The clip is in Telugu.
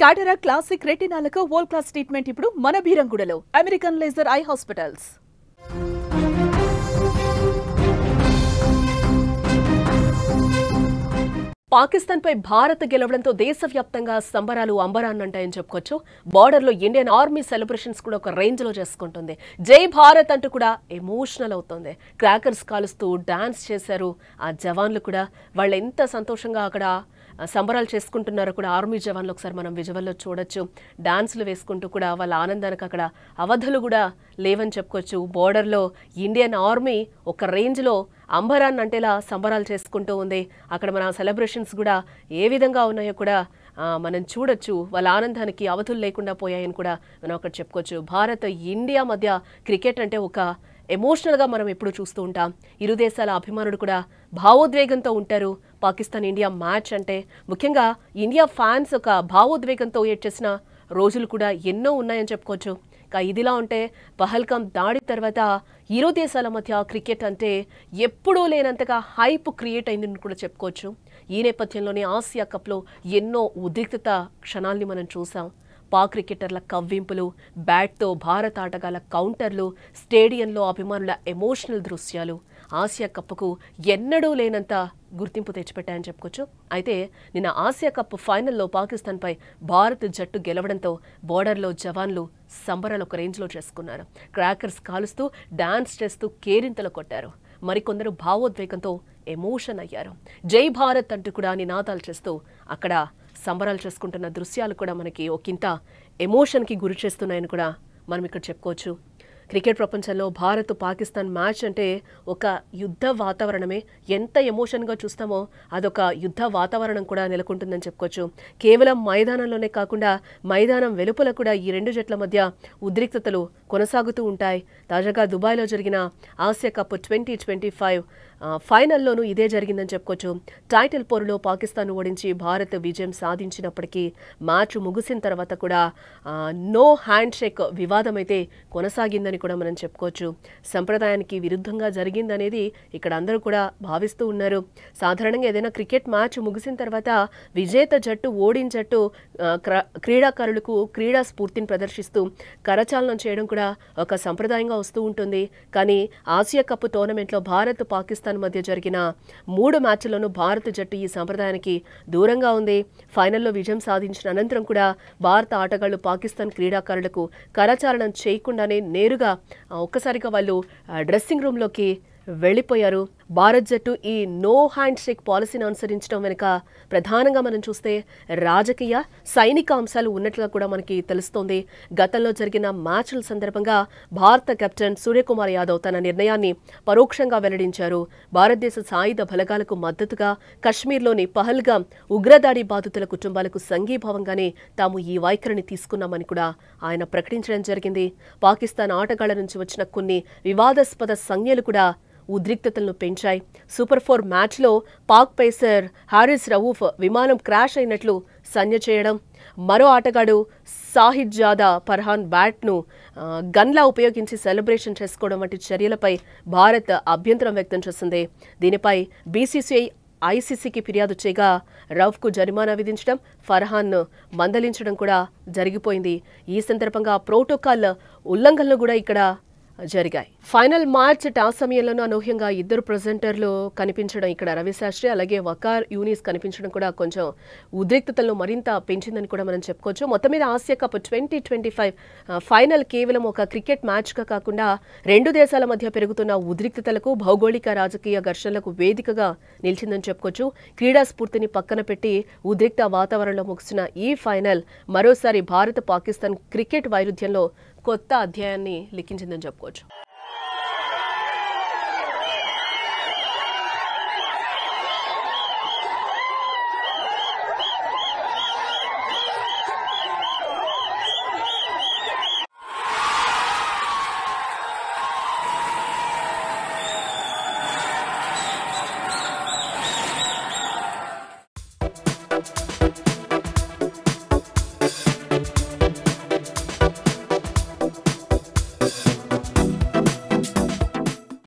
క్యాటరాక్ట్ క్లాసిక్ రెటినాలకు వరల్డ్ క్లాస్ ట్రీట్మెంట్ ఇప్పుడు మన బీరంగూడలో American laser eye hospitals. Pakistan పై భారత్ గెలవడంతో దేశవ్యాప్తంగా సంబరాలు అంబరాన్నంటాయని చెప్పుకోవచ్చు. బార్డర్లో ఇండియన్ ఆర్మీ సెలబ్రేషన్స్ కూడా ఒక రేంజ్ లో చేసుకుంటుంది. జై భారత్ అంటూ కూడా ఎమోషనల్ అవుతుంది. క్రాకర్స్ కాలుస్తూ డాన్స్ చేశారు ఆ జవాన్లు కూడా. వాళ్ళు ఎంత సంతోషంగా అక్కడ సంబరాలు చేసుకుంటున్నారో కూడా ఆర్మీ జవాన్లు ఒకసారి మనం విజువల్లో చూడొచ్చు. డాన్స్లు వేసుకుంటూ కూడా వాళ్ళ ఆనందానికి అక్కడ అవధులు కూడా లేవని చెప్పుకోవచ్చు. బోర్డర్లో ఇండియన్ ఆర్మీ ఒక రేంజ్లో అంబరాన్ని అంటేలా సంబరాలు చేసుకుంటూ ఉంది. అక్కడ మన సెలబ్రేషన్స్ కూడా ఏ విధంగా ఉన్నాయో కూడా మనం చూడొచ్చు. వాళ్ళ ఆనందానికి అవధులు లేకుండా పోయాయని కూడా మనం అక్కడ చెప్పుకోవచ్చు. భారత్ ఇండియా మధ్య క్రికెట్ అంటే ఒక ఎమోషనల్గా మనం ఎప్పుడు చూస్తూ ఉంటాం. ఇరు దేశాల అభిమానులు కూడా భావోద్వేగంతో ఉంటారు. పాకిస్తాన్ ఇండియా మ్యాచ్ అంటే ముఖ్యంగా ఇండియా ఫ్యాన్స్ ఒక భావోద్వేగంతో ఏడ్చేసిన రోజులు కూడా ఎన్నో ఉన్నాయని చెప్పుకోవచ్చు. ఇదిలా ఉంటే పహల్గామ్ దాడి తర్వాత ఇరు దేశాల మధ్య క్రికెట్ అంటే ఎప్పుడూ లేనంతగా హైప్ క్రియేట్ అయిందని కూడా చెప్పుకోవచ్చు. ఈ నేపథ్యంలోనే ఆసియా కప్లో ఎన్నో ఉద్రిక్తత క్షణాల్ని మనం చూసాం. పాక్ క్రికెటర్ల కవ్వింపులు, బ్యాట్తో భారత ఆటగాళ్ల కౌంటర్లు, స్టేడియంలో అభిమానుల ఎమోషనల్ దృశ్యాలు ఆసియా కప్కు ఎన్నడూ లేనంత గుర్తింపు తెచ్చిపెట్టాయని చెప్పుకోవచ్చు. అయితే నిన్న ఆసియా కప్ ఫైనల్లో పాకిస్తాన్పై భారత్ జట్టు గెలవడంతో బోర్డర్లో జవాన్లు సంబరాలు ఒక రేంజ్లో చేసుకున్నారు. క్రాకర్స్ కాలుస్తూ డాన్స్ చేస్తూ కేరింతలు కొట్టారు. మరికొందరు భావోద్వేగంతో ఎమోషన్ అయ్యారు. జై భారత్ అంటూ కూడా నినాదాలు చేస్తూ అక్కడ సంబరాలు చేసుకుంటున్న దృశ్యాలు కూడా మనకి ఒకంత ఎమోషన్కి గురి చేస్తున్నాయని కూడా మనం ఇక్కడ చెప్పుకోవచ్చు. క్రికెట్ ప్రపంచంలో భారత్ పాకిస్తాన్ మ్యాచ్ అంటే ఒక యుద్ధ వాతావరణమే. ఎంత ఎమోషన్గా చూస్తామో అదొక యుద్ధ వాతావరణం కూడా నెలకొంటుందని చెప్పుకోవచ్చు. కేవలం మైదానంలోనే కాకుండా మైదానం వెలుపల కూడా ఈ రెండు జట్ల మధ్య ఉద్రిక్తతలు కొనసాగుతూ ఉంటాయి. తాజాగా దుబాయ్లో జరిగిన ఆసియా కప్ 2025 ఫైనల్లోనూ ఇదే జరిగిందని చెప్పుకోవచ్చు. టైటిల్ పోరులో పాకిస్తాన్ ఓడించి భారత్ విజయం సాధించినప్పటికీ మ్యాచ్ ముగిసిన తర్వాత కూడా నో హ్యాండ్ షేక్ వివాదం అయితే కొనసాగిందని కూడా మనం చెప్పుకోవచ్చు. సంప్రదాయానికి విరుద్ధంగా జరిగిందనేది ఇక్కడ అందరూ కూడా భావిస్తూ ఉన్నారు. సాధారణంగా ఏదైనా క్రికెట్ మ్యాచ్ ముగిసిన తర్వాత విజేత జట్టు ఓడిన జట్టు క్రీడాకారులకు క్రీడా స్ఫూర్తిని ప్రదర్శిస్తూ కరచాలనం చేయడం కూడా ఒక సంప్రదాయంగా వస్తూ ఉంటుంది. కానీ ఆసియా కప్ టోర్నమెంట్లో భారత్ పాకిస్తాన్ మధ్య జరిగిన 3 మ్యాచ్ల్లోనూ భారత జట్టు ఈ సంప్రదాయానికి దూరంగా ఉంది. ఫైనల్లో విజయం సాధించిన అనంతరం కూడా భారత ఆటగాళ్లు పాకిస్తాన్ క్రీడాకారులకు కరచాలనం చేయకుండానే నేరుగా ఒక్కసారిగా వాళ్ళు డ్రెస్సింగ్ రూమ్లోకి వెళ్ళిపోయారు. భారత్ జట్టు ఈ నో హ్యాండ్ షేక్ పాలసీని అనుసరించడం వెనుక ప్రధానంగా మనం చూస్తే రాజకీయ సైనిక అంశాలు ఉన్నట్లుగా కూడా మనకి తెలుస్తోంది. గతంలో జరిగిన మ్యాచ్ల సందర్భంగా భారత కెప్టెన్ సూర్యకుమార్ యాదవ్ తన నిర్ణయాన్ని పరోక్షంగా వెల్లడించారు. భారతదేశ సాయుధ బలగాలకు మద్దతుగా కశ్మీర్లోని పహల్గామ్ ఉగ్రదాడి బాధితుల కుటుంబాలకు సంఘీభావంగానే తాము ఈ వైఖరిని తీసుకున్నామని కూడా ఆయన ప్రకటించడం జరిగింది. పాకిస్తాన్ ఆటగాళ్ల నుంచి వచ్చిన కొన్ని వివాదాస్పద సంజ్ఞలు కూడా ఉద్రిక్తతలను పెంచాయి. సూపర్ 4 మ్యాచ్లో పాక్ పేసర్ హారిస్ రవూఫ్ విమానం క్రాష్ అయినట్లు సంజ్ఞ చేయడం, మరో ఆటగాడు సాహిద్ జాదా ఫర్హాన్ బ్యాట్ను గన్లా ఉపయోగించి సెలబ్రేషన్ చేసుకోవడం వంటి చర్యలపై భారత్ అభ్యంతరం వ్యక్తం చేసింది. దీనిపై బీసీసీఐ ఐసీసీకి ఫిర్యాదు చేయగా రౌఫ్కు జరిమానా విధించడం, ఫర్హాన్ను మందలించడం కూడా జరిగిపోయింది. ఈ సందర్భంగా ప్రోటోకాల్ ఉల్లంఘనలు కూడా ఇక్కడ జరిగాయి. ఫైనల్ మ్యాచ్ టాస్ సమయంలోనూ అనూహ్యంగా ఇద్దరు ప్రెజెంటర్లు కనిపించడం, ఇక్కడ రవిశాస్త్రి అలాగే వకార్ యూనిస్ కనిపించడం కూడా కొంచెం ఉద్రిక్తతలను మరింత పెంచిందని కూడా మనం చెప్పుకోవచ్చు. మొత్తం మీద ఆసియా కప్ 2025 ఫైనల్ కేవలం ఒక క్రికెట్ మ్యాచ్గా కాకుండా రెండు దేశాల మధ్య పెరుగుతున్న ఉద్రిక్తతలకు, భౌగోళిక రాజకీయ ఘర్షణలకు వేదికగా నిలిచిందని చెప్పుకోవచ్చు. క్రీడా స్ఫూర్తిని పక్కన పెట్టి ఉద్రిక్త వాతావరణంలో ముగిసిన ఈ ఫైనల్ మరోసారి భారత్ పాకిస్తాన్ క్రికెట్ వైరుధ్యంలో కొత్త అధ్యాయాన్ని లిఖించిందని చెప్పుకోవచ్చు.